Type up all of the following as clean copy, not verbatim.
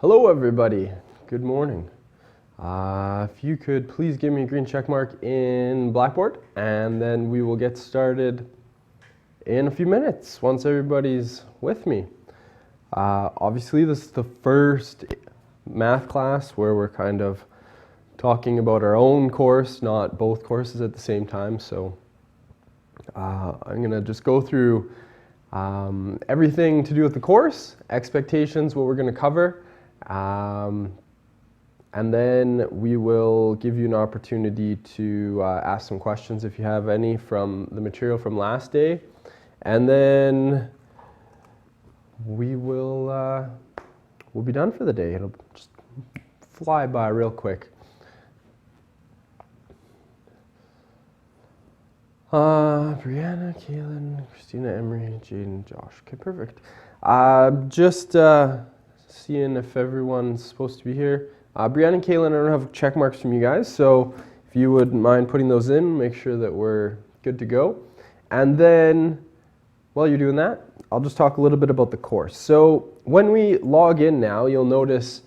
Hello everybody, good morning. If you could please give me a green check mark in Blackboard, and then we will get started in a few minutes once everybody's with me. Obviously this is the first math class where we're kind of talking about our own course, not both courses at the same time. So I'm going to just go through everything to do with the course, expectations, what we're going to cover. And then we will give you an opportunity to ask some questions if you have any from the material from last day. And then we will we'll be done for the day. It'll just fly by real quick. Brianna, Kaylin, Christina, Emery, Jaden, Josh. Okay, perfect. Just seeing if everyone's supposed to be here. Brianna and Kaylin, I don't have check marks from you guys, so if you wouldn't mind putting those in, make sure that we're good to go. And then, while you're doing that, I'll just talk a little bit about the course. So when we log in now, you'll notice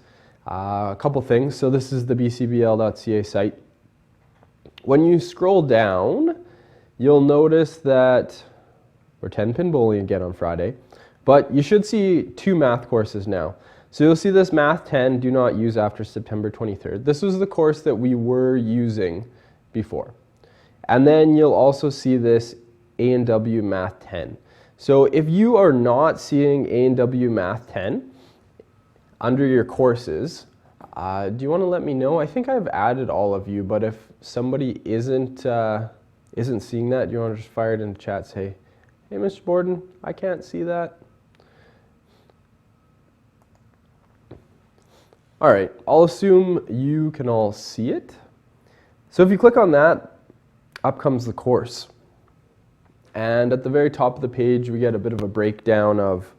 a couple things. So this is the bcbl.ca site. When you scroll down, you'll notice that we're 10-pin bowling again on Friday, but you should see two math courses now. So you'll see this Math 10, do not use after September 23rd. This was the course that we were using before. And then you'll also see this A&W Math 10. So if you are not seeing A&W Math 10 under your courses, do you want to let me know? I think I've added all of you, but if somebody isn't seeing that, do you want to just fire it in the chat, say, hey, Mr. Borden, I can't see that. All right, I'll assume you can all see it. So if you click on that, up comes the course. And at the very top of the page, we get a bit of a breakdown of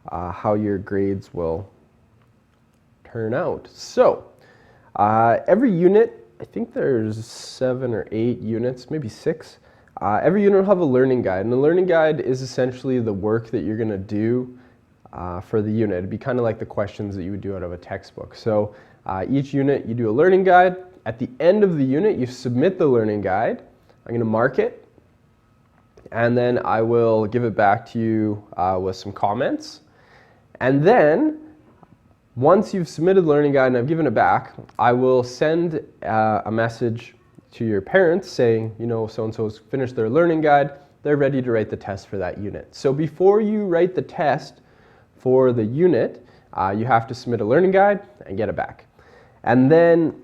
how your grades will turn out. So every unit, I think there's 7 or 8 units, maybe 6. Every unit will have a learning guide. And the learning guide is essentially the work that you're going to do for the unit. It'd be kind of like the questions that you would do out of a textbook. So each unit, you do a learning guide. At the end of the unit, you submit the learning guide. I'm going to mark it, and then I will give it back to you with some comments. And then, once you've submitted the learning guide and I've given it back, I will send a message to your parents saying, you know, so-and-so's finished their learning guide, they're ready to write the test for that unit. So before you write the test for the unit, you have to submit a learning guide and get it back. And then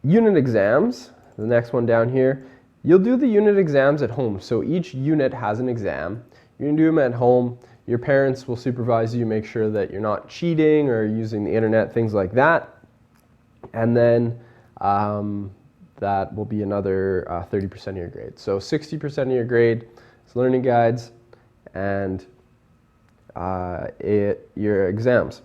unit exams, the next one down here, you'll do the unit exams at home. So each unit has an exam. You're going to do them at home. Your parents will supervise you, make sure that you're not cheating or using the internet, things like that. And then that will be another 30% of your grade. So 60% of your grade is learning guides and your exams.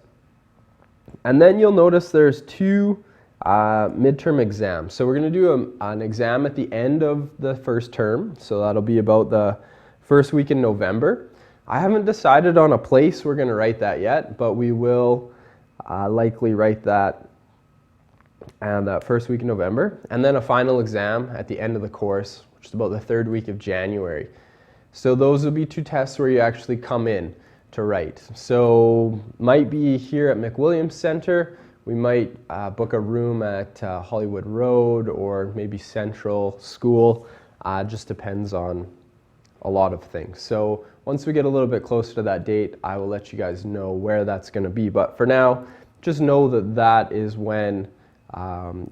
And then you'll notice there's 2 midterm exams. So we're going to do an exam at the end of the first term. So that'll be about the first week in November. I haven't decided on a place we're going to write that yet, but we will likely write that and that first week in November. And then a final exam at the end of the course, which is about the 3rd week of January. So those will be 2 tests where you actually come in to write. So might be here at McWilliams Center. We might book a room at Hollywood Road or maybe Central School. Just depends on a lot of things. So once we get a little bit closer to that date, I will let you guys know where that's going to be. But for now, just know that that is when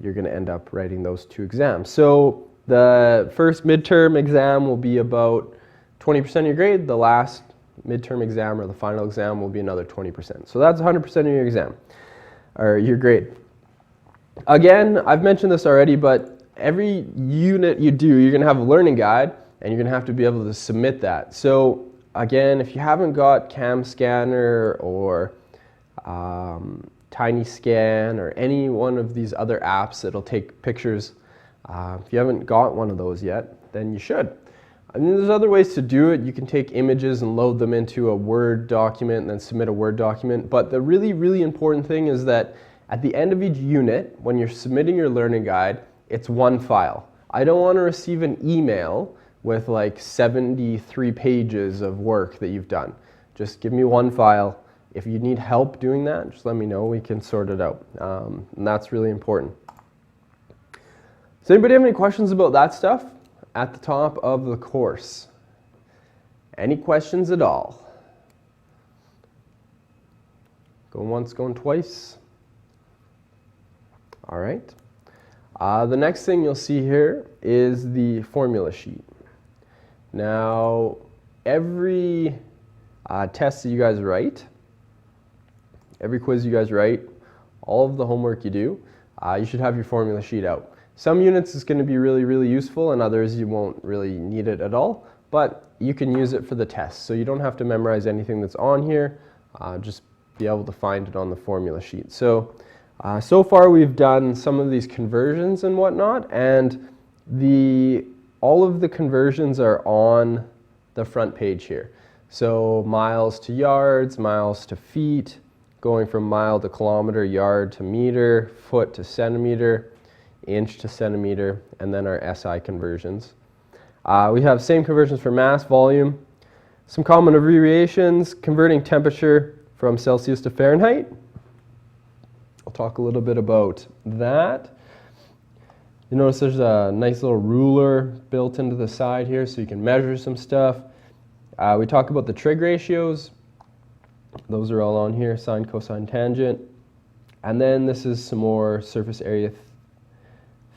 you're going to end up writing those 2 exams. So the first midterm exam will be about 20% of your grade. The last midterm exam or the final exam will be another 20%. So that's 100% of your exam or your grade. Again, I've mentioned this already, but every unit you do, you're going to have a learning guide and you're going to have to be able to submit that. So again, if you haven't got Cam Scanner or Tiny Scan or any one of these other apps that'll take pictures, if you haven't got one of those yet, then you should. I mean, there's other ways to do it. You can take images and load them into a Word document and then submit a Word document. But the really, really important thing is that at the end of each unit, when you're submitting your learning guide, it's one file. I don't want to receive an email with like 73 pages of work that you've done. Just give me one file. If you need help doing that, just let me know. We can sort it out. And that's really important. Does anybody have any questions about that stuff at the top of the course? Any questions at all? Going once, going twice. All right. The next thing you'll see here is the formula sheet. Now, every test that you guys write, every quiz you guys write, all of the homework you do, you should have your formula sheet out. Some units is going to be really, really useful, and others you won't really need it at all, but you can use it for the test. So you don't have to memorize anything that's on here, just be able to find it on the formula sheet. So, so far we've done some of these conversions and whatnot, and all of the conversions are on the front page here. So miles to yards, miles to feet, going from mile to kilometer, yard to meter, foot to centimeter, inch to centimeter, and then our SI conversions. We have same conversions for mass, volume, some common abbreviations, converting temperature from Celsius to Fahrenheit. I'll talk a little bit about that. You notice there's a nice little ruler built into the side here so you can measure some stuff. We talk about the trig ratios. Those are all on here, sine, cosine, tangent. And then this is some more surface area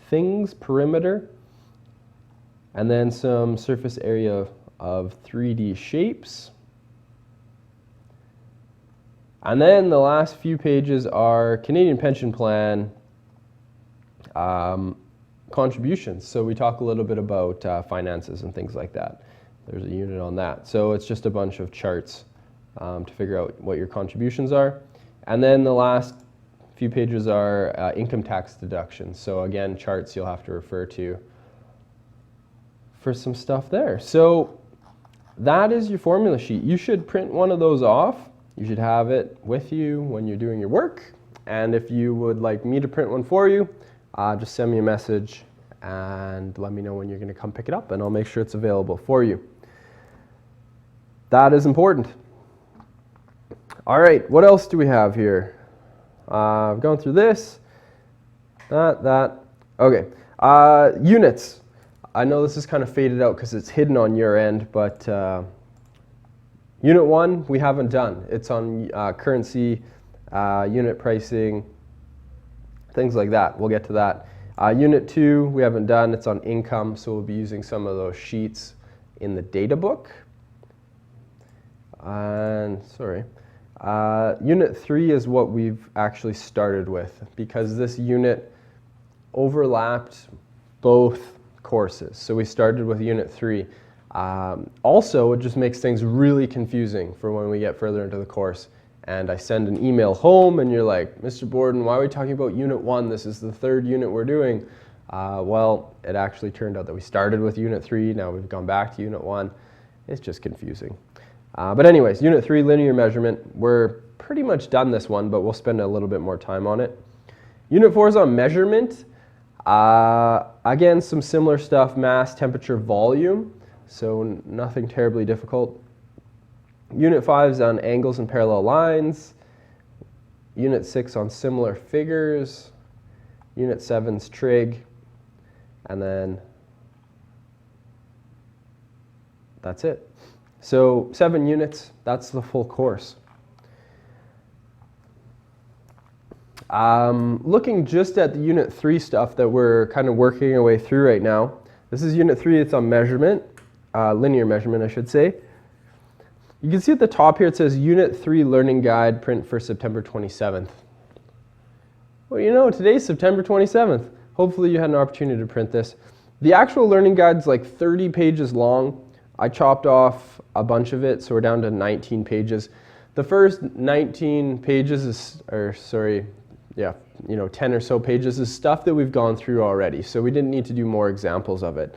things, perimeter. And then some surface area of 3D shapes. And then the last few pages are Canadian Pension Plan contributions. So we talk a little bit about finances and things like that. There's a unit on that. So it's just a bunch of charts to figure out what your contributions are. And then the last few pages are income tax deductions. So again, charts you'll have to refer to for some stuff there. So that is your formula sheet. You should print one of those off. You should have it with you when you're doing your work. And if you would like me to print one for you, just send me a message and let me know when you're going to come pick it up, and I'll make sure it's available for you. That is important. All right, what else do we have here? I've gone through this, that. Okay, units. I know this is kind of faded out because it's hidden on your end, but Unit 1 we haven't done. It's on currency, unit pricing, things like that. We'll get to that. Unit 2 we haven't done. It's on income, so we'll be using some of those sheets in the data book. And Unit 3 is what we've actually started with because this unit overlapped both courses. So we started with Unit 3. Also, it just makes things really confusing for when we get further into the course. And I send an email home and you're like, Mr. Borden, why are we talking about Unit 1? This is the third unit we're doing. Well, it actually turned out that we started with Unit 3. Now we've gone back to Unit 1. It's just confusing. But anyways, Unit 3, linear measurement. We're pretty much done this one, but we'll spend a little bit more time on it. Unit 4 is on measurement. Again, some similar stuff, mass, temperature, volume. So nothing terribly difficult. Unit 5 is on angles and parallel lines. Unit 6 on similar figures. Unit 7's trig. And then that's it. So 7 units, that's the full course. Looking just at the Unit 3 stuff that we're kind of working our way through right now. This is Unit 3, it's on measurement, linear measurement I should say. You can see at the top here it says Unit 3 Learning Guide, print for September 27th. Well, you know, today's September 27th. Hopefully you had an opportunity to print this. The actual learning guide's like 30 pages long. I chopped off a bunch of it, so we're down to 19 pages. The first 19 pages is, 10 or so pages is stuff that we've gone through already, so we didn't need to do more examples of it.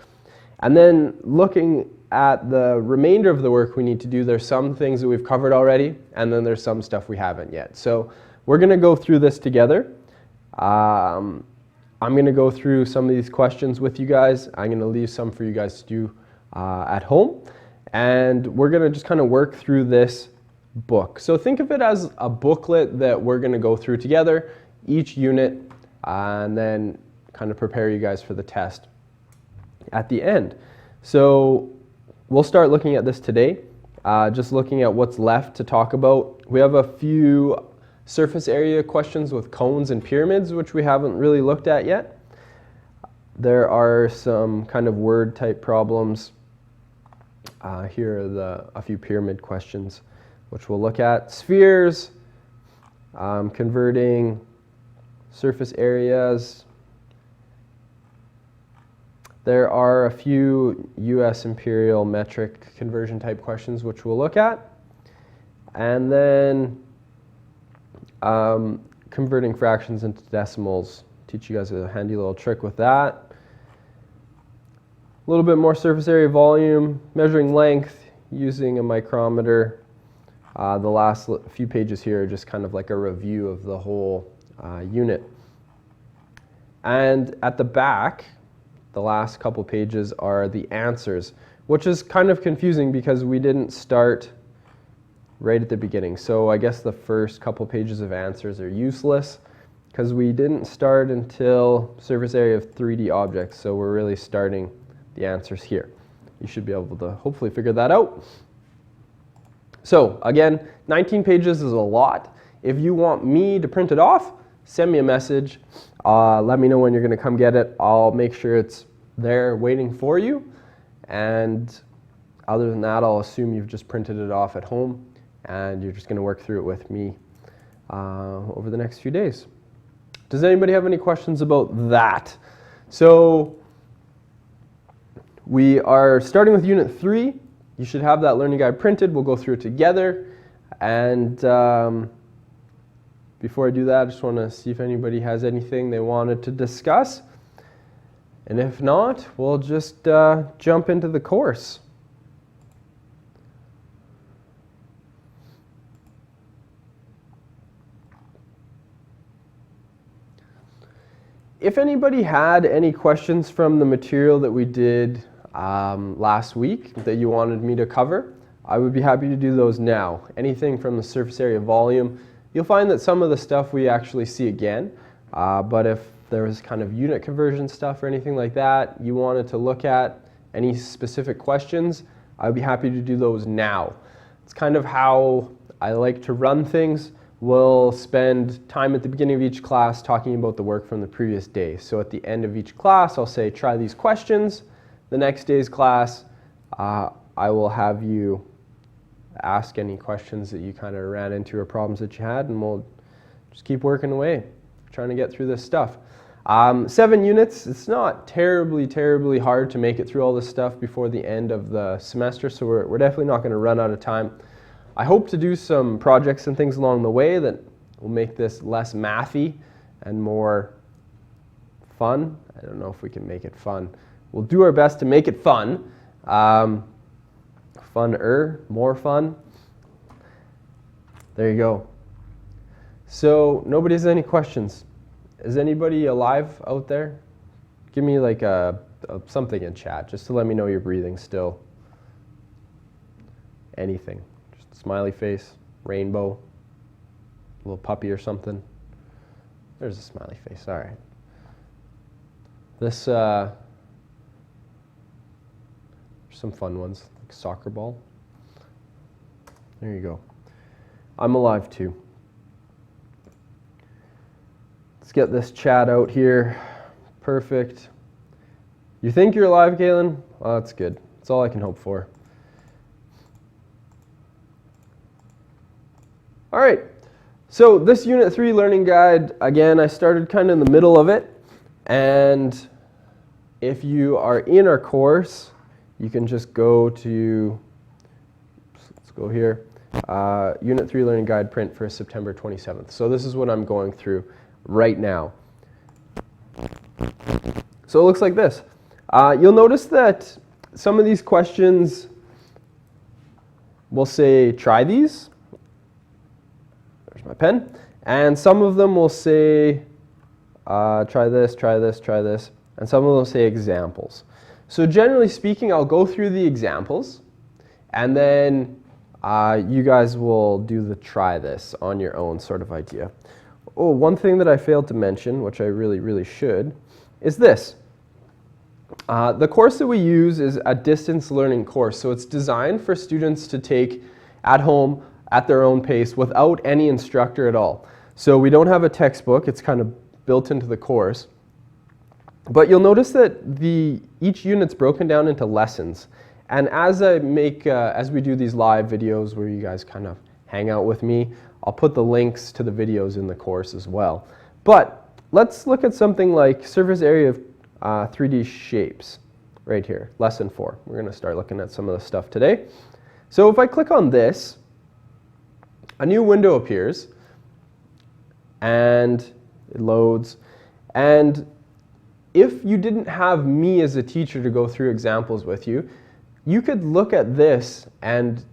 And then looking at the remainder of the work we need to do, there's some things that we've covered already, and then there's some stuff we haven't yet. So we're going to go through this together. I'm going to go through some of these questions with you guys. I'm going to leave some for you guys to do at home. And we're going to just kind of work through this book. So think of it as a booklet that we're going to go through together, each unit, and then kind of prepare you guys for the test at the end. So we'll start looking at this today, just looking at what's left to talk about. We have a few surface area questions with cones and pyramids, which we haven't really looked at yet. There are some kind of word type problems. Here are a few pyramid questions, which we'll look at. Spheres, converting surface areas. There are a few US imperial metric conversion type questions which we'll look at. And then converting fractions into decimals. Teach you guys a handy little trick with that. A little bit more surface area volume, measuring length using a micrometer. The last few pages here are just kind of like a review of the whole unit. And at the back, the last couple pages are the answers, which is kind of confusing because we didn't start right at the beginning. So I guess the first couple pages of answers are useless because we didn't start until surface area of 3D objects. So we're really starting the answers here. You should be able to hopefully figure that out. So again, 19 pages is a lot. If you want me to print it off, send me a message. Let me know when you're going to come get it. I'll make sure it's there waiting for you. And other than that, I'll assume you've just printed it off at home and you're just going to work through it with me over the next few days. Does anybody have any questions about that? So we are starting with Unit 3. You should have that learning guide printed. We'll go through it together. And before I do that, I just want to see if anybody has anything they wanted to discuss. And if not, we'll just jump into the course. If anybody had any questions from the material that we did last week that you wanted me to cover, I would be happy to do those now. Anything from the surface area volume. You'll find that some of the stuff we actually see again, but if there was kind of unit conversion stuff or anything like that you wanted to look at, any specific questions, I'd be happy to do those now. It's kind of how I like to run things. We'll spend time at the beginning of each class talking about the work from the previous day. So at the end of each class, I'll say, try these questions. The next day's class, I will have you ask any questions that you kind of ran into or problems that you had, and we'll just keep working away, trying to get through this stuff. 7 units, it's not terribly hard to make it through all this stuff before the end of the semester, so we're definitely not going to run out of time. I hope to do some projects and things along the way that will make this less mathy and more fun. I don't know if we can make it fun. We'll do our best to make it fun. Funner, more fun. There you go. So nobody has any questions. Is anybody alive out there? Give me like something in chat just to let me know you're breathing still. Anything. Just a smiley face, rainbow, a little puppy or something. There's a smiley face. All right. This some fun ones, like soccer ball. There you go. I'm alive too. Let's get this chat out here. Perfect. You think you're alive, Galen? Well, that's good. That's all I can hope for. All right. So this Unit 3 learning guide, again, I started kind of in the middle of it. And if you are in our course, you can just go to, let's go here, Unit 3 learning guide print for September 27th. So this is what I'm going through right now. So it looks like this. You'll notice that some of these questions will say, try these. There's my pen. And some of them will say, try this, try this, try this. And some of them will say examples. So generally speaking, I'll go through the examples, and then you guys will do the try this on your own sort of idea. Oh, one thing that I failed to mention, which I really should, is this. The course that we use is a distance learning course, so it's designed for students to take at home at their own pace without any instructor at all. So we don't have a textbook, it's kind of built into the course. But you'll notice that each unit's broken down into lessons. And as we do these live videos where you guys kind of hang out with me, I'll put the links to the videos in the course as well. But let's look at something like surface area of 3D shapes right here, lesson 4. We're going to start looking at some of the stuff today. So if I click on this, a new window appears and it loads. And if you didn't have me as a teacher to go through examples with you, you could look at this and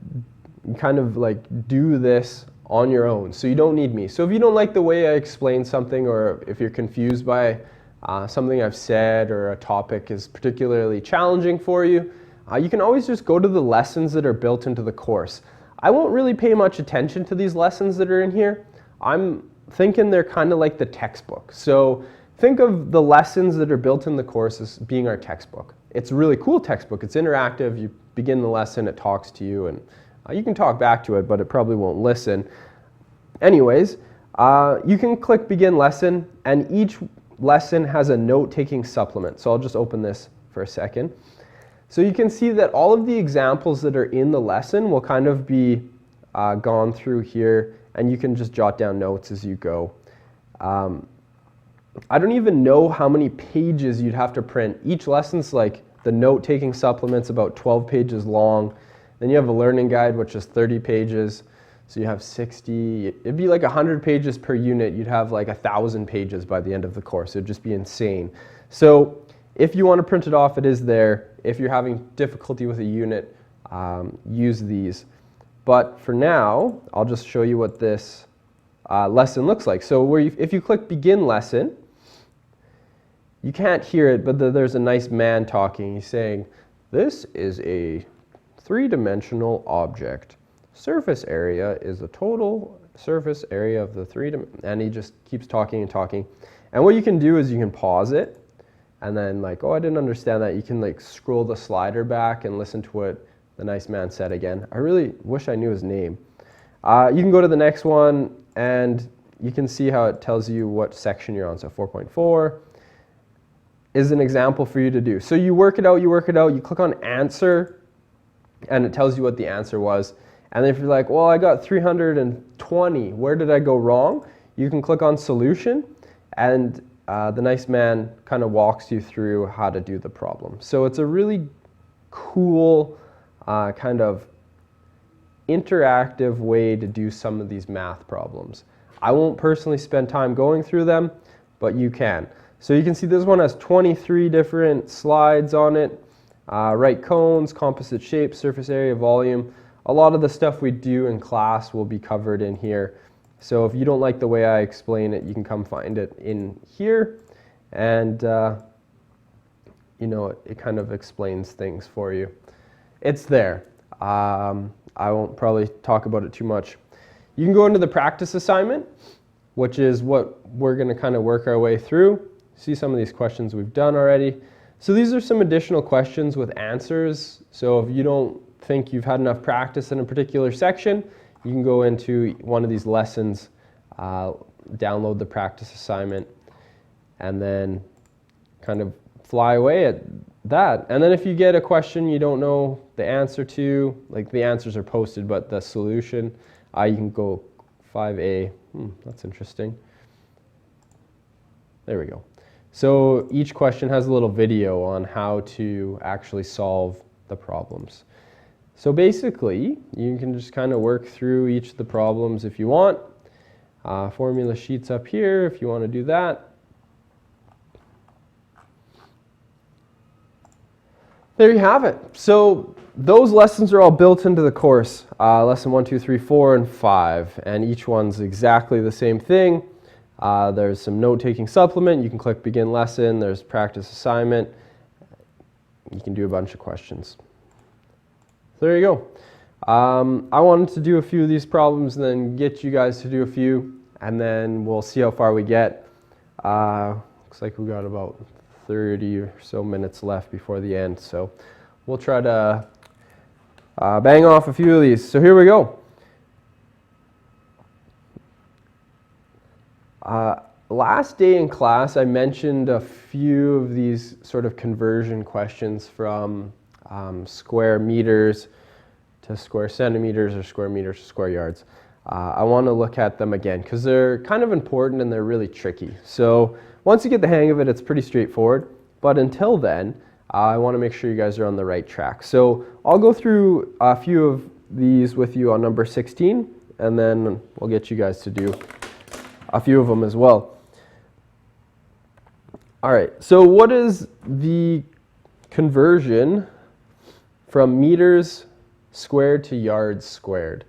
kind of like do this on your own. So you don't need me. So if you don't like the way I explain something, or if you're confused by something I've said, or a topic is particularly challenging for you, you can always just go to the lessons that are built into the course. I won't really pay much attention to these lessons that are in here. I'm thinking they're kind of like the textbook. So think of the lessons that are built in the course as being our textbook. It's a really cool textbook. It's interactive. You begin the lesson, it talks to you, and you can talk back to it, but it probably won't listen. Anyways, you can click Begin Lesson, and each lesson has a note-taking supplement. So I'll just open this for a second. So you can see that all of the examples that are in the lesson will kind of be gone through here, and you can just jot down notes as you go. I don't even know how many pages you'd have to print. Each lesson's like the note-taking supplement's about 12 pages long. Then you have a learning guide, which is 30 pages. So you have 60, it'd be like 100 pages per unit. You'd have like 1,000 pages by the end of the course. It'd just be insane. So if you want to print it off, it is there. If you're having difficulty with a unit, use these. But for now, I'll just show you what this lesson looks like. So if you click Begin Lesson, you can't hear it, but there's a nice man talking. He's saying, this is a three-dimensional object. Surface area is the total surface area of the and he just keeps talking and talking. And what you can do is you can pause it, and then like, oh, I didn't understand that. You can like scroll the slider back and listen to what the nice man said again. I really wish I knew his name. You can go to the next one, and you can see how it tells you what section you're on. So 4.4 is an example for you to do. So you work it out, you click on answer, and it tells you what the answer was. And if you're like, well, I got 320, where did I go wrong? You can click on solution, and the nice man kind of walks you through how to do the problem. So it's a really cool kind of interactive way to do some of these math problems. I won't personally spend time going through them, but you can. So you can see this one has 23 different slides on it. Right cones, composite shapes, surface area, volume. A lot of the stuff we do in class will be covered in here. So if you don't like the way I explain it, you can come find it in here. And you know, it kind of explains things for you. It's there. I won't probably talk about it too much. You can go into the practice assignment, which is what we're going to kind of work our way through. See some of these questions we've done already. So these are some additional questions with answers. So if you don't think you've had enough practice in a particular section, you can go into one of these lessons, download the practice assignment, and then kind of fly away at that. And then if you get a question you don't know the answer to, like the answers are posted, but the solution, you can go 5A. That's interesting. There we go. So each question has a little video on how to actually solve the problems. So basically, you can just kind of work through each of the problems if you want. Formula sheets up here if you want to do that. There you have it. So those lessons are all built into the course. Lesson 1, 2, 3, 4, and 5. And each one's exactly the same thing. There's some note-taking supplement. You can click Begin Lesson. There's practice assignment. You can do a bunch of questions. So there you go. I wanted to do a few of these problems and then get you guys to do a few, and then we'll see how far we get. Looks like we got about 30 or so minutes left before the end, so we'll try to bang off a few of these. So here we go. Last day in class, I mentioned a few of these sort of conversion questions from square meters to square centimeters or square meters to square yards. I want to look at them again because they're kind of important and they're really tricky. So once you get the hang of it, it's pretty straightforward. But until then, I want to make sure you guys are on the right track. So I'll go through a few of these with you on number 16, and then we'll get you guys to do a few of them as well. All right, so what is the conversion from meters squared to yards squared?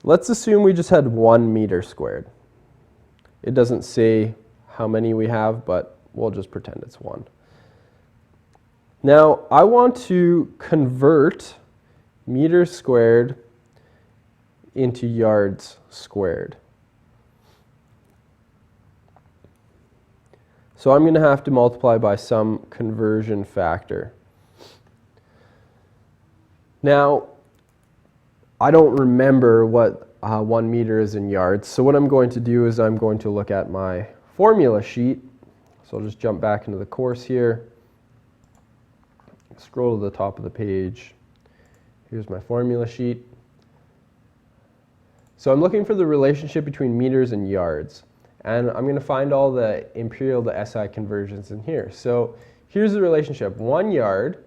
Let's assume we just had 1 meter squared. It doesn't say how many we have, but we'll just pretend it's 1. Now, I want to convert meters squared into yards squared. So I'm going to have to multiply by some conversion factor. Now, I don't remember what 1 meter is in yards, so what I'm going to do is I'm going to look at my formula sheet. So I'll just jump back into the course here, scroll to the top of the page. Here's my formula sheet. So I'm looking for the relationship between meters and yards, and I'm going to find all the imperial to SI conversions in here. So here's the relationship. 1 yard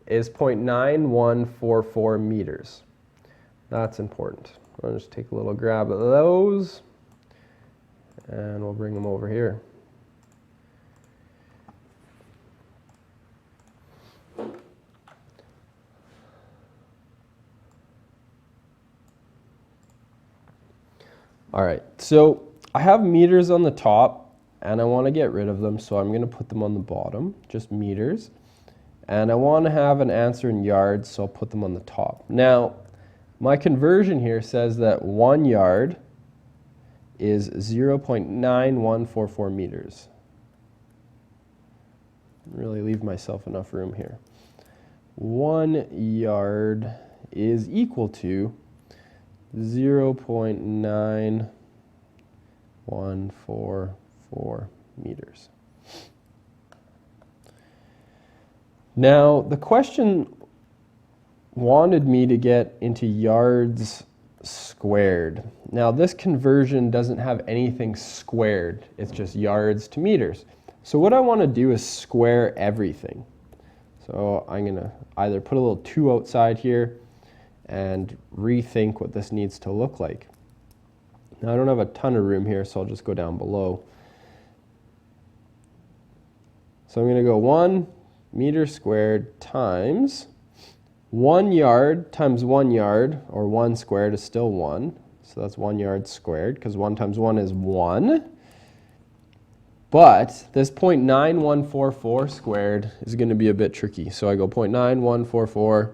is 0.9144 meters. That's important. I'll just take a little grab of those, and we'll bring them over here. All right, so I have meters on the top, and I want to get rid of them, so I'm going to put them on the bottom, just meters. And I want to have an answer in yards, so I'll put them on the top. Now, my conversion here says that 1 yard is 0.9144 meters. Really leave myself enough room here. 1 yard is equal to 0.9144 meters. Now, the question wanted me to get into yards squared. Now, this conversion doesn't have anything squared. It's just yards to meters. So what I want to do is square everything. So I'm going to either put a little 2 outside here and rethink what this needs to look like. Now, I don't have a ton of room here, so I'll just go down below. So I'm going to go 1 meter squared times 1 yard times 1 yard, or 1 squared is still 1. So that's 1 yard squared, because 1 times 1 is 1. But this 0.9144 squared is going to be a bit tricky. So I go 0.9144.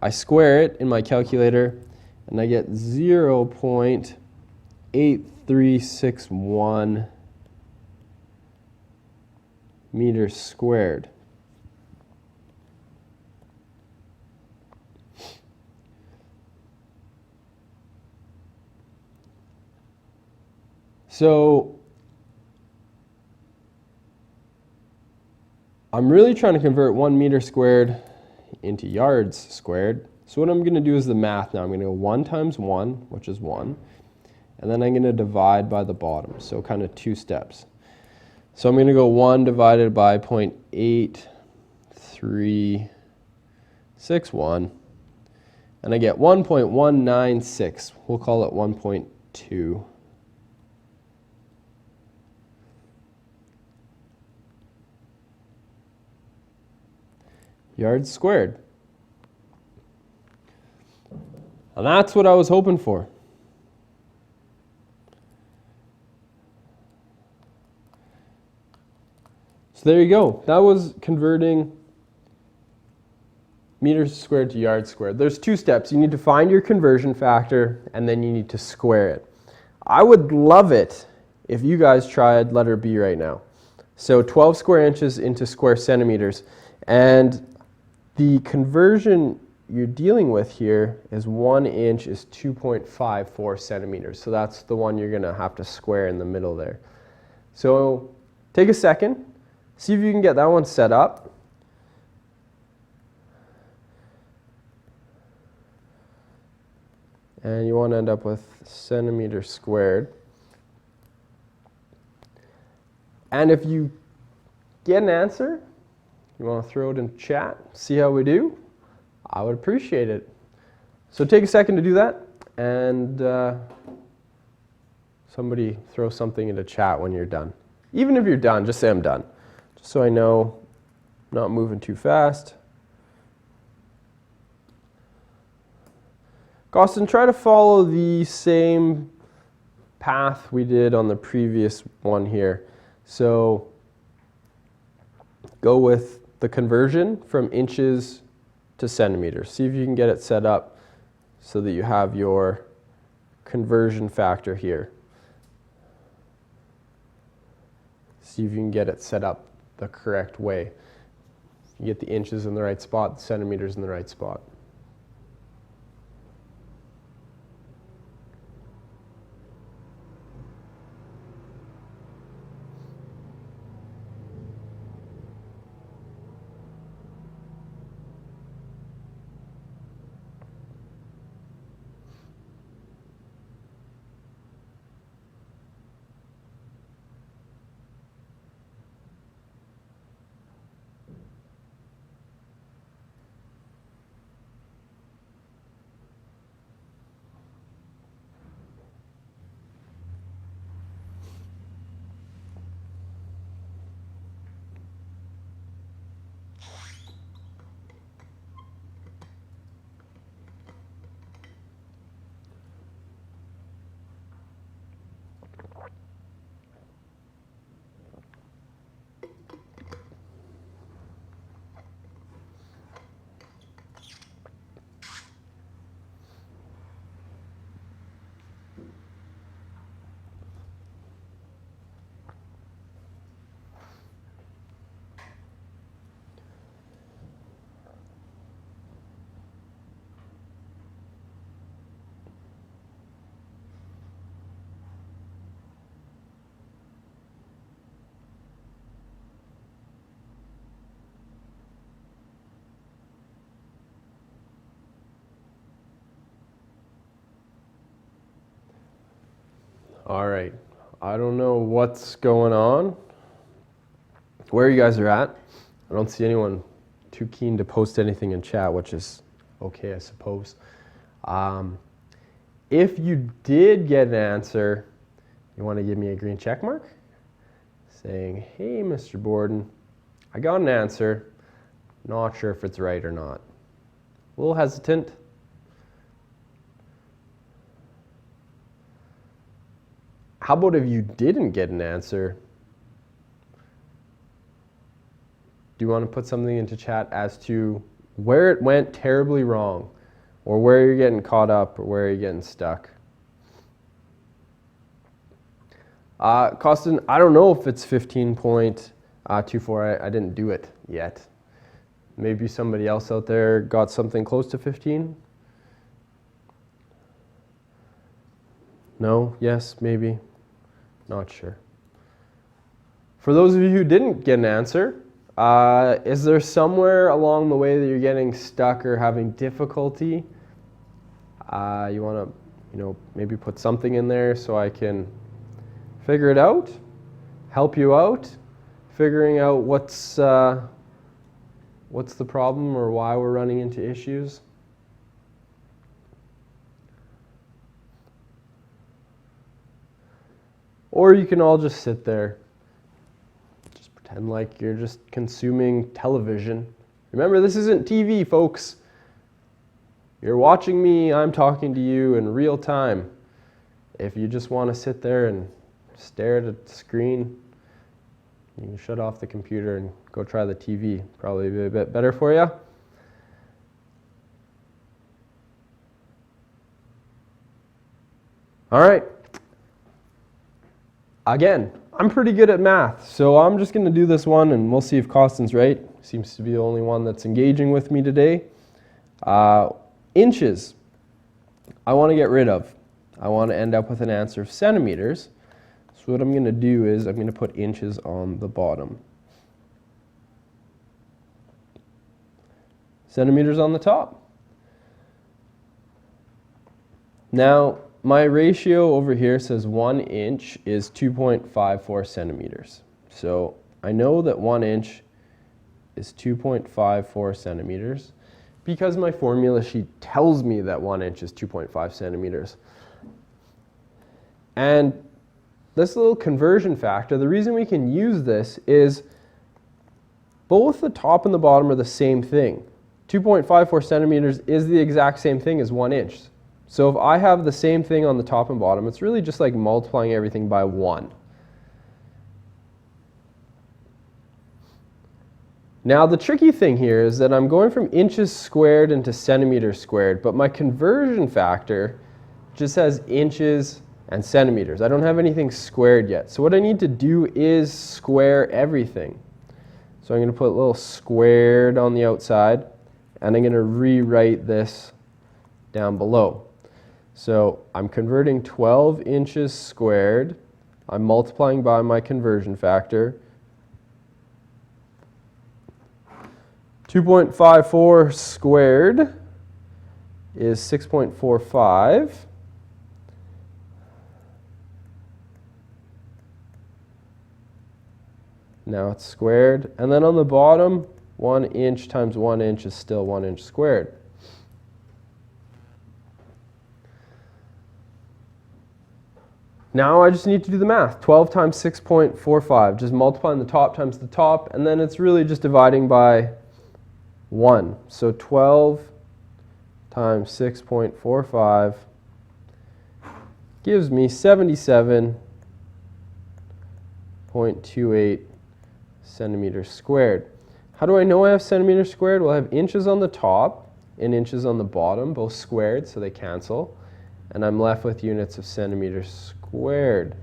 I square it in my calculator, and I get 0.8361 meters squared. So I'm really trying to convert 1 meter squared into yards squared. So what I'm going to do is the math now. I'm going to go 1 times 1, which is 1, and then I'm going to divide by the bottom, so kind of 2 steps. So I'm going to go 1 divided by 0.8361, and I get 1.196. We'll call it 1.2. yards squared. And that's what I was hoping for. So there you go. That was converting meters squared to yards squared. There's two steps. You need to find your conversion factor, and then you need to square it. I would love it if you guys tried letter B right now. So 12 square inches into square centimeters. And the conversion you're dealing with here is 1 inch is 2.54 centimeters. So that's the one you're going to have to square in the middle there. So take a second, see if you can get that one set up. And you want to end up with centimeters squared. And if you get an answer, you want to throw it in chat, see how we do, I would appreciate it. So take a second to do that, and somebody throw something into chat when you're done. Even if you're done, just say I'm done, just so I know I'm not moving too fast. Austin, try to follow the same path we did on the previous one here. So go with the conversion from inches to centimeters. See if you can get it set up so that you have your conversion factor here. See if you can get it set up the correct way. You get the inches in the right spot, the centimeters in the right spot. All right, I don't know what's going on, where you guys are at. I don't see anyone too keen to post anything in chat, which is okay, I suppose. If you did get an answer, you want to give me a green check mark saying, hey, Mr. Borden, I got an answer, not sure if it's right or not. A little hesitant. How about if you didn't get an answer? Do you want to put something into chat as to where it went terribly wrong, or where you're getting caught up, or where you're getting stuck? Costin, I don't know if it's 15.24. I didn't do it yet. Maybe somebody else out there got something close to 15? No? Yes? Maybe? Not sure. For those of you who didn't get an answer, is there somewhere along the way that you're getting stuck or having difficulty? You want to, maybe put something in there so I can figure it out, help you out, figuring out what's the problem or why we're running into issues. Or you can all just sit there, just pretend like you're just consuming television Remember, this isn't TV, folks. You're watching me, I'm talking to you in real time. If you just want to sit there and stare at a screen, you can shut off the computer and go try the TV. Probably be a bit better for you. All right. Again, I'm pretty good at math, so I'm just going to do this one and we'll see if Costin's right. Seems to be the only one that's engaging with me today. Inches, I want to get rid of. I want to end up with an answer of centimeters. So what I'm going to do is I'm going to put inches on the bottom. Centimeters on the top. Now, my ratio over here says 1 inch is 2.54 centimeters. So I know that 1 inch is 2.54 centimeters because my formula sheet tells me that 1 inch is 2.5 centimeters. And this little conversion factor, the reason we can use this is both the top and the bottom are the same thing. 2.54 centimeters is the exact same thing as 1 inch. So if I have the same thing on the top and bottom, it's really just like multiplying everything by 1. Now the tricky thing here is that I'm going from inches squared into centimeters squared, but my conversion factor just has inches and centimeters. I don't have anything squared yet. So what I need to do is square everything. So I'm going to put a little squared on the outside, and I'm going to rewrite this down below. So I'm converting 12 inches squared. I'm multiplying by my conversion factor. 2.54 squared is 6.45. Now it's squared. And then on the bottom, 1 inch times 1 inch is still 1 inch squared. Now I just need to do the math. 12 times 6.45, just multiplying the top times the top, and then it's really just dividing by 1. So 12 times 6.45 gives me 77.28 centimeters squared. How do I know I have centimeters squared? Well, I have inches on the top and inches on the bottom, both squared, so they cancel. And I'm left with units of centimeters squared.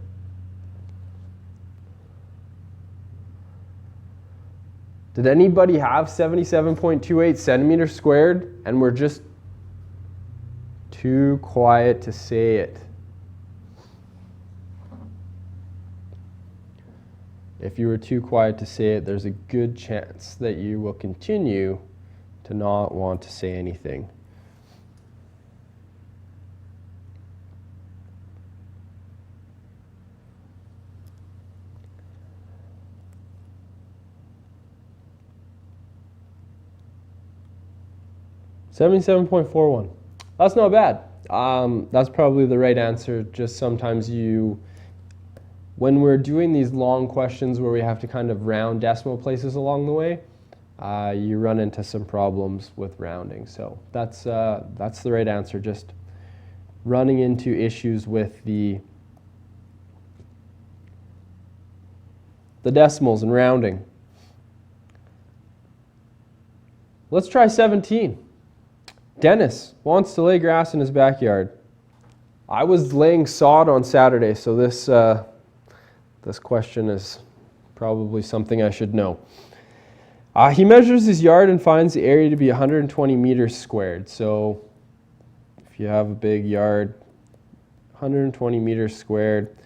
Did anybody have 77.28 centimeters squared and we're just too quiet to say it? If you were too quiet to say it, there's a good chance that you will continue to not want to say anything. $77.41. That's not bad. That's probably the right answer. Just sometimes when we're doing these long questions where we have to kind of round decimal places along the way, you run into some problems with rounding. So that's the right answer. Just running into issues with the decimals and rounding. Let's try 17. Dennis wants to lay grass in his backyard. I was laying sod on Saturday, so this question is probably something I should know. He measures his yard and finds the area to be 120 meters squared. So if you have a big yard, 120 meters squared.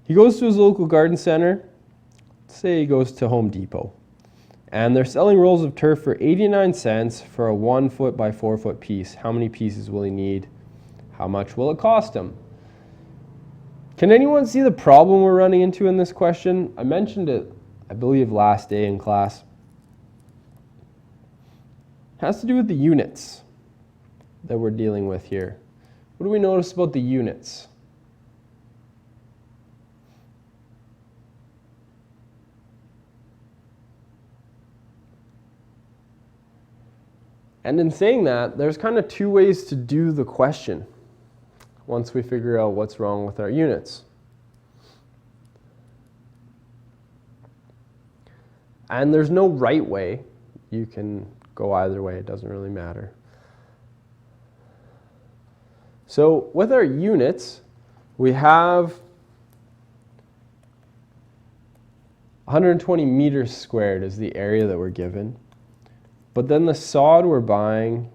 He goes to his local garden center. Let's say he goes to Home Depot. And they're selling rolls of turf for 89 cents for a 1 foot by 4 foot piece. How many pieces will he need? How much will it cost him? Can anyone see the problem we're running into in this question? I mentioned it, I believe, last day in class. It has to do with the units that we're dealing with here. What do we notice about the units? And in saying that, there's kind of two ways to do the question once we figure out what's wrong with our units. And there's no right way. You can go either way, it doesn't really matter. So with our units, we have 120 meters squared is the area that we're given. But then the sod we're buying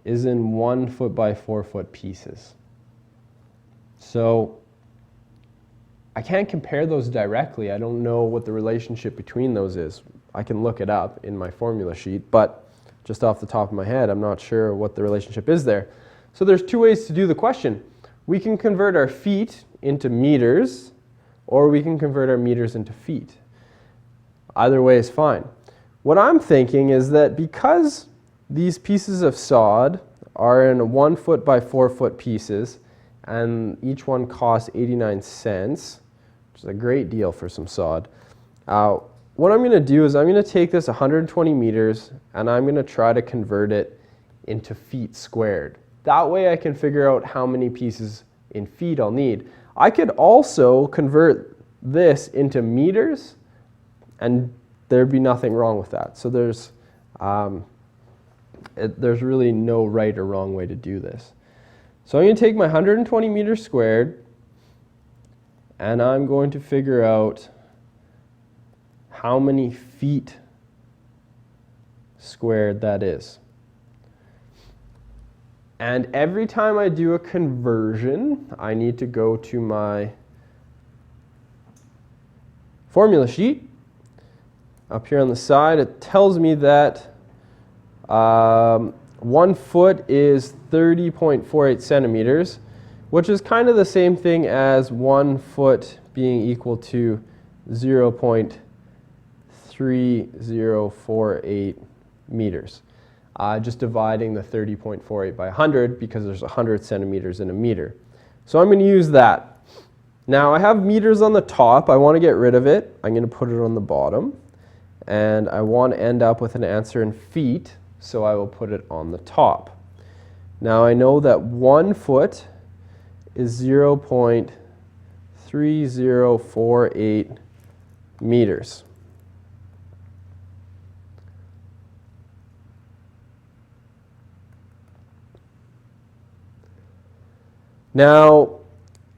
is in 1 foot by 4 foot pieces. So I can't compare those directly. I don't know what the relationship between those is. I can look it up in my formula sheet, but just off the top of my head, I'm not sure what the relationship is there. So there's two ways to do the question. We can convert our feet into meters, or we can convert our meters into feet. Either way is fine. What I'm thinking is that because these pieces of sod are in 1 foot by 4 foot pieces, and each one costs 89 cents, which is a great deal for some sod, what I'm going to do is I'm going to take this 120 meters and I'm going to try to convert it into feet squared. That way I can figure out how many pieces in feet I'll need. I could also convert this into meters and there'd be nothing wrong with that. So there's really no right or wrong way to do this. So I'm going to take my 120 meters squared and I'm going to figure out how many feet squared that is. And every time I do a conversion, I need to go to my formula sheet. Up here on the side, it tells me that 1 foot is 30.48 centimeters, which is kind of the same thing as 1 foot being equal to 0.3048 meters. Just dividing the 30.48 by 100 because there's 100 centimeters in a meter. So I'm going to use that. Now I have meters on the top. I want to get rid of it. I'm going to put it on the bottom. And I want to end up with an answer in feet, so I will put it on the top. Now I know that 1 foot is 0.3048 meters. Now,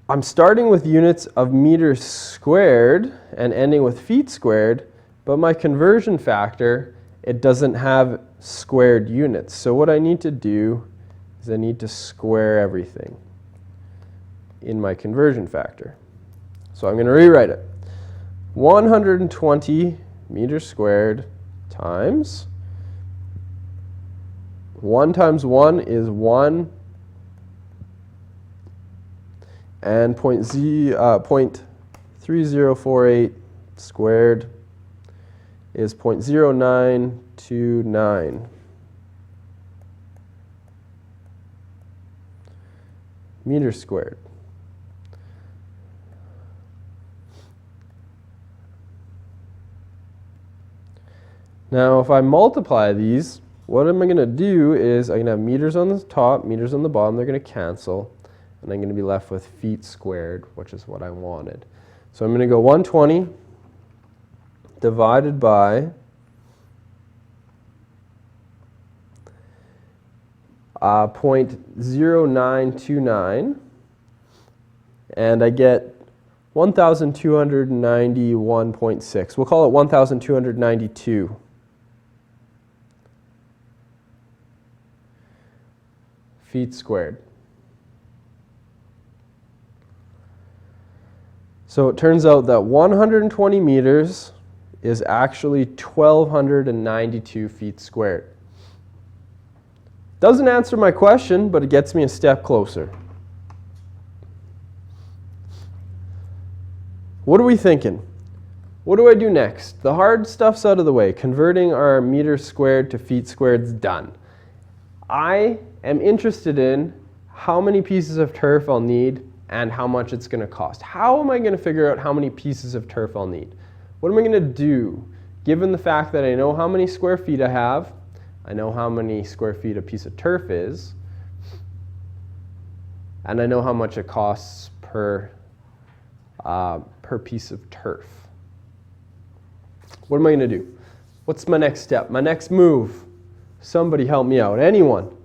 I'm starting with units of meters squared and ending with feet squared, but my conversion factor, it doesn't have squared units. So what I need to do is I need to square everything in my conversion factor. So I'm going to rewrite it. 120 meters squared times 1 times 1 is 1. And 0.3048 squared is 0.0929 meters squared. Now if I multiply these, what am I going to do is I'm going to have meters on the top, meters on the bottom, they're going to cancel. And I'm going to be left with feet squared, which is what I wanted. So I'm going to go 120 divided by 0.0929, and I get 1,291.6. We'll call it 1,292 feet squared. So it turns out that 120 meters is actually 1,292 feet squared. Doesn't answer my question, but it gets me a step closer. What are we thinking? What do I do next? The hard stuff's out of the way. Converting our meters squared to feet squared is done. I am interested in how many pieces of turf I'll need and how much it's going to cost. How am I going to figure out how many pieces of turf I'll need? What am I going to do? Given the fact that I know how many square feet I have, I know how many square feet a piece of turf is, and I know how much it costs per piece of turf. What am I going to do? What's my next step? My next move? Somebody help me out. Anyone?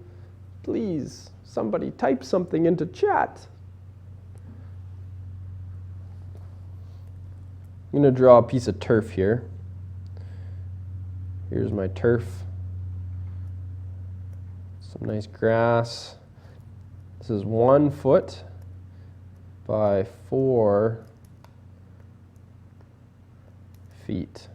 Please, somebody type something into chat. I'm going to draw a piece of turf here. Here's my turf. Some nice grass. This is 1 foot by 4 feet.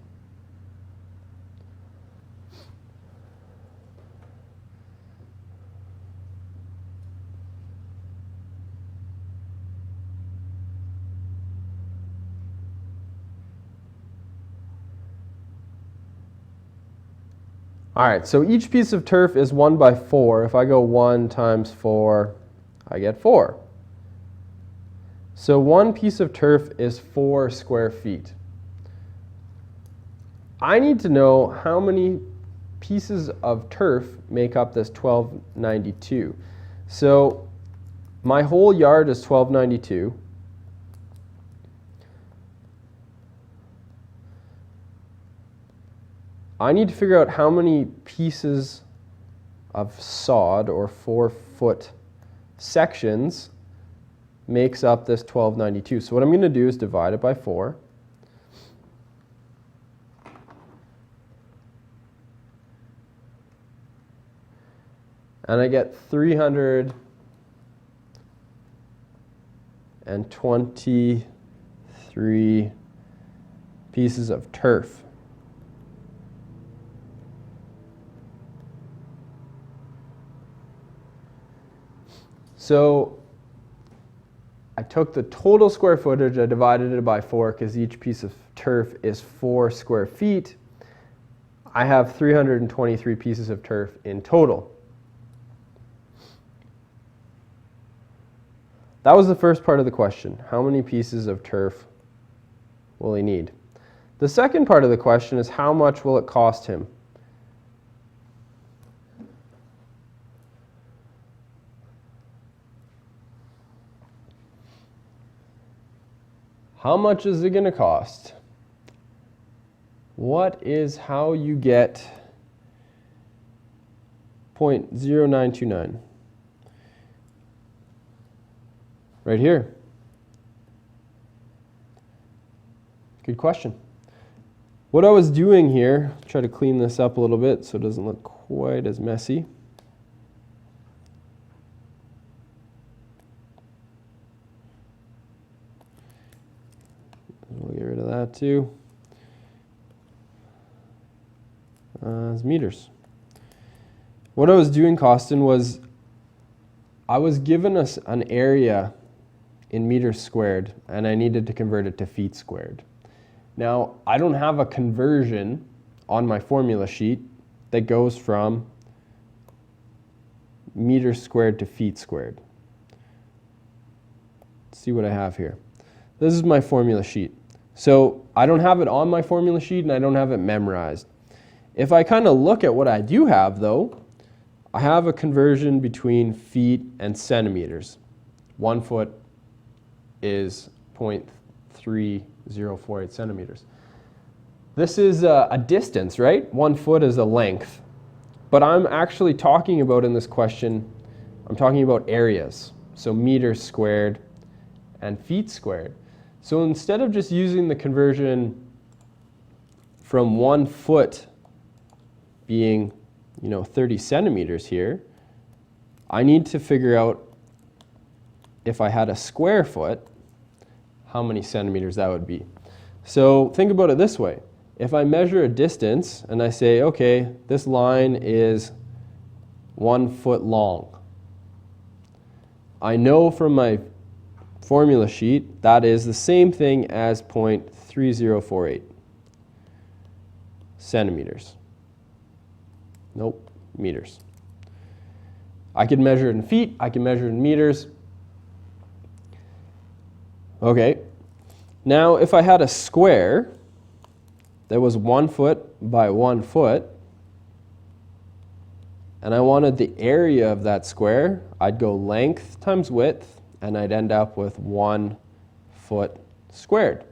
All right, so each piece of turf is 1 by 4. If I go 1 times 4, I get 4. So 1 piece of turf is 4 square feet. I need to know how many pieces of turf make up this 1292. So my whole yard is 1292. I need to figure out how many pieces of sod or 4-foot sections makes up this 1292. So what I'm going to do is divide it by 4. And I get 323 pieces of turf. So I took the total square footage, I divided it by 4 because each piece of turf is 4 square feet. I have 323 pieces of turf in total. That was the first part of the question. How many pieces of turf will he need? The second part of the question is how much will it cost him? How much is it going to cost? What is how you get 0.0929? Right here. Good question. What I was doing here, try to clean this up a little bit so it doesn't look quite as messy. We'll get rid of that too. It's meters. What I was doing, Costin, was I was given us an area in meters squared, and I needed to convert it to feet squared. Now, I don't have a conversion on my formula sheet that goes from meters squared to feet squared. Let's see what I have here. This is my formula sheet. So I don't have it on my formula sheet and I don't have it memorized. If I kind of look at what I do have though, I have a conversion between feet and centimeters. 1 foot is 0.3048 centimeters. This is a distance, right? 1 foot is a length. But I'm actually talking about in this question, I'm talking about areas. So meters squared and feet squared. So instead of just using the conversion from 1 foot being 30 centimeters here, I need to figure out if I had a square foot, how many centimeters that would be. So think about it this way. If I measure a distance and I say, okay, this line is 1 foot long, I know from my formula sheet that is the same thing as 0.3048 centimeters. Nope, meters. I could measure it in feet, I can measure it in meters. Okay, now if I had a square that was 1 foot by 1 foot, and I wanted the area of that square, I'd go length times width, and I'd end up with 1 foot squared.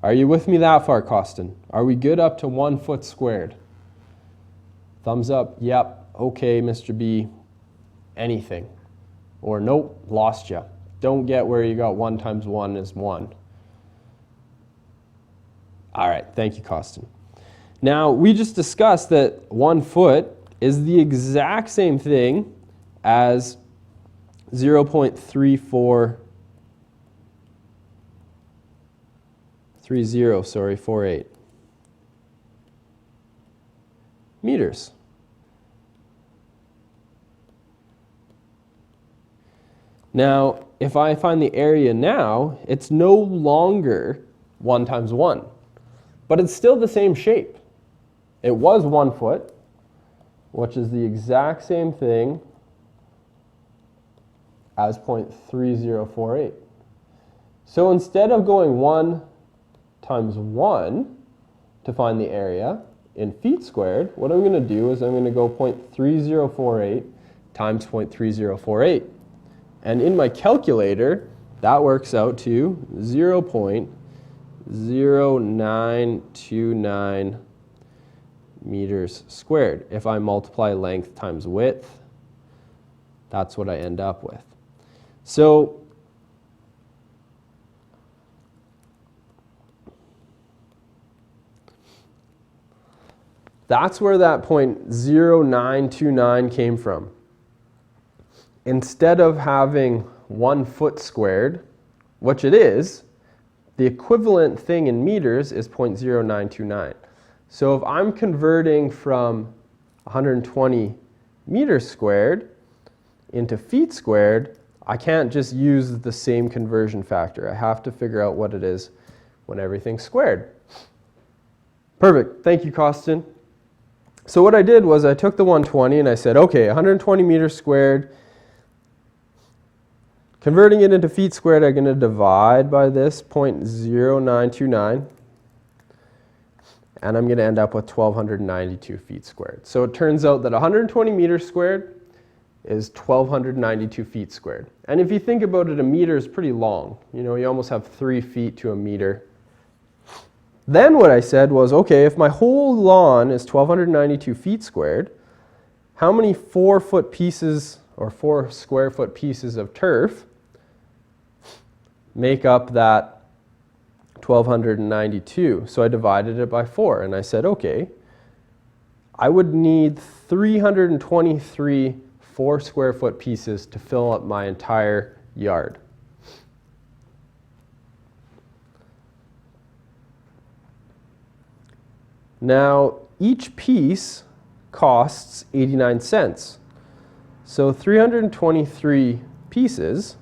Are you with me that far, Costin? Are we good up to 1 foot squared? Thumbs up, yep, okay, Mr. B, anything. Or nope, lost ya. Don't get where you got 1 times 1 is 1. All right, thank you, Costin. Now, we just discussed that 1 foot is the exact same thing as 0.3448 meters. Now, if I find the area now, it's no longer 1 times 1, but it's still the same shape. It was 1 foot, which is the exact same thing as 0.3048. So instead of going 1 times 1 to find the area in feet squared, what I'm going to do is I'm going to go 0.3048 times 0.3048. And in my calculator, that works out to 0.0929 meters squared. If I multiply length times width, that's what I end up with. So that's where that 0.0929 came from. Instead of having 1 foot squared, which it is, the equivalent thing in meters is 0.0929. So if I'm converting from 120 meters squared into feet squared, I can't just use the same conversion factor. I have to figure out what it is when everything's squared. Perfect. Thank you, Costin. So what I did was I took the 120 and I said, okay, 120 meters squared. Converting it into feet squared, I'm going to divide by this 0.0929. And I'm going to end up with 1,292 feet squared. So it turns out that 120 meters squared is 1,292 feet squared. And if you think about it, a meter is pretty long. You know, you almost have 3 feet to a meter. Then what I said was, okay, if my whole lawn is 1,292 feet squared, how many 4 foot pieces or 4 square foot pieces of turf make up that 1,292? So I divided it by 4 and I said, okay, I would need 323 4 square foot pieces to fill up my entire yard. Now, each piece costs 89 cents. So 323 pieces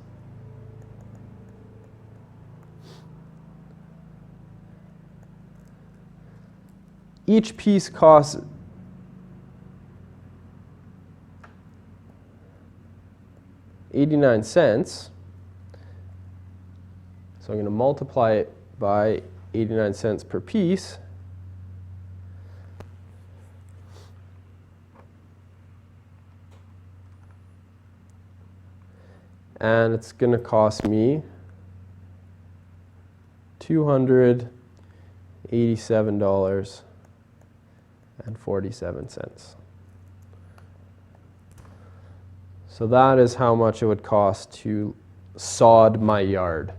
each piece costs $0.89. So I'm going to multiply it by 89 cents per piece. And it's going to cost me $287.47. So that is how much it would cost to sod my yard.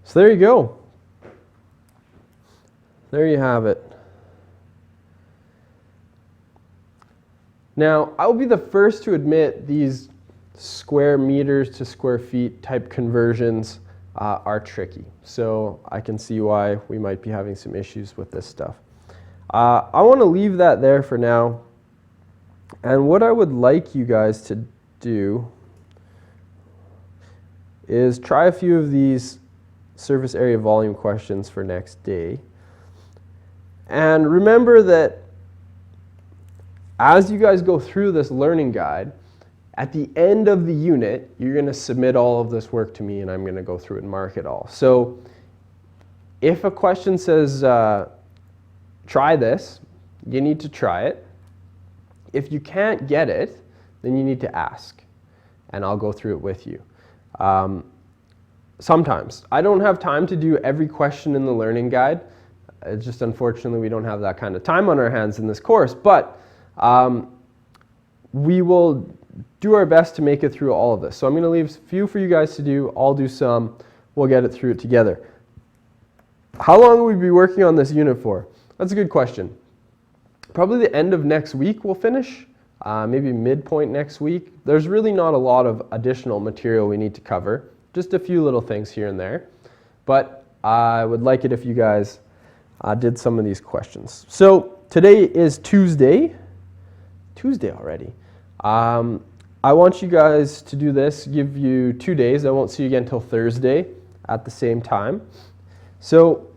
So there you go. There you have it. Now, I'll be the first to admit these square meters to square feet type conversions are tricky. So I can see why we might be having some issues with this stuff. I want to leave that there for now. And what I would like you guys to do is try a few of these surface area volume questions for next day. And remember that as you guys go through this learning guide, at the end of the unit, you're going to submit all of this work to me, and I'm going to go through it and mark it all. So if a question says, try this, you need to try it. If you can't get it, then you need to ask, and I'll go through it with you. Sometimes. I don't have time to do every question in the learning guide. It's just unfortunately we don't have that kind of time on our hands in this course, but we will do our best to make it through all of this. So I'm going to leave a few for you guys to do. I'll do some. We'll get it through it together. How long will we be working on this unit for? That's a good question. Probably the end of next week we'll finish, maybe midpoint next week. There's really not a lot of additional material we need to cover, just a few little things here and there. But I would like it if you guys did some of these questions. So today is Tuesday already. I want you guys to do this, give you 2 days. I won't see you again until Thursday at the same time. So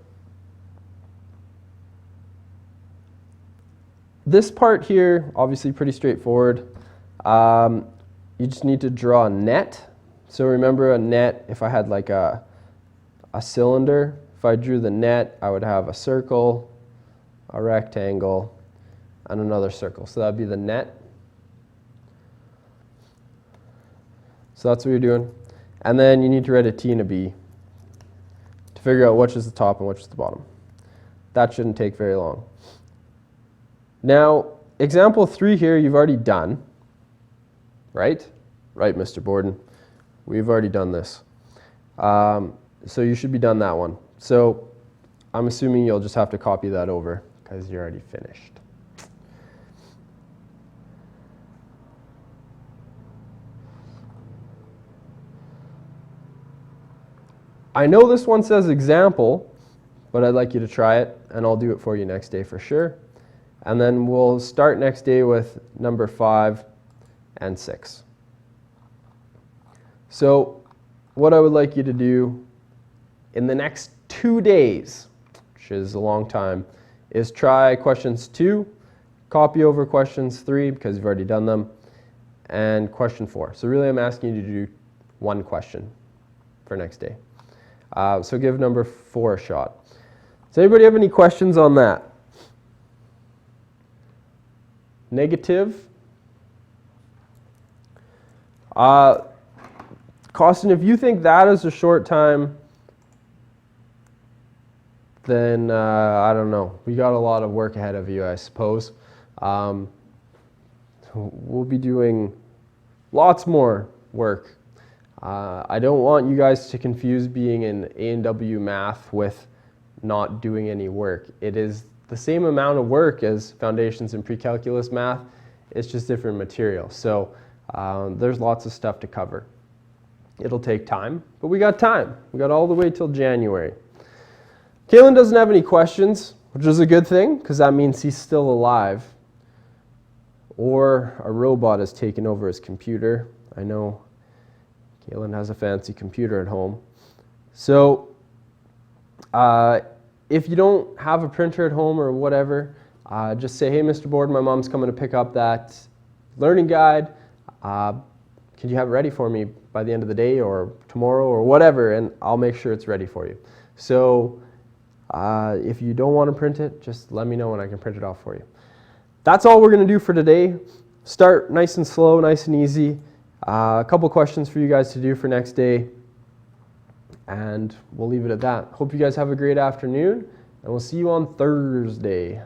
this part here, obviously pretty straightforward. You just need to draw a net. So remember a net, if I had like a cylinder, if I drew the net, I would have a circle, a rectangle, and another circle. So that would be the net. So that's what you're doing. And then you need to write a T and a B to figure out which is the top and which is the bottom. That shouldn't take very long. Now, example 3 here you've already done, right? Right, Mr. Borden. We've already done this. So you should be done that one. So I'm assuming you'll just have to copy that over because you're already finished. I know this one says example, but I'd like you to try it, and I'll do it for you next day for sure. And then we'll start next day with number 5 and 6. So what I would like you to do in the next 2 days, which is a long time, is try questions 2, copy over questions 3 because you've already done them, and question 4. So really I'm asking you to do 1 question for next day. So give number 4 a shot. Does anybody have any questions on that? Negative? Costin, if you think that is a short time, then I don't know. We got a lot of work ahead of you, I suppose. We'll be doing lots more work. I don't want you guys to confuse being in A&W math with not doing any work. It is the same amount of work as foundations and pre-calculus math. It's just different material. So there's lots of stuff to cover. It'll take time, but we got time. We got all the way till January. Kalen doesn't have any questions, which is a good thing because that means he's still alive. Or a robot has taken over his computer. I know Kalen has a fancy computer at home. So if you don't have a printer at home or whatever, just say, hey, Mr. Borden, my mom's coming to pick up that learning guide. Could you have it ready for me by the end of the day or tomorrow or whatever, and I'll make sure it's ready for you. So if you don't want to print it, just let me know and I can print it off for you. That's all we're going to do for today. Start nice and slow, nice and easy. A couple questions for you guys to do for next day, and we'll leave it at that. Hope you guys have a great afternoon, and we'll see you on Thursday.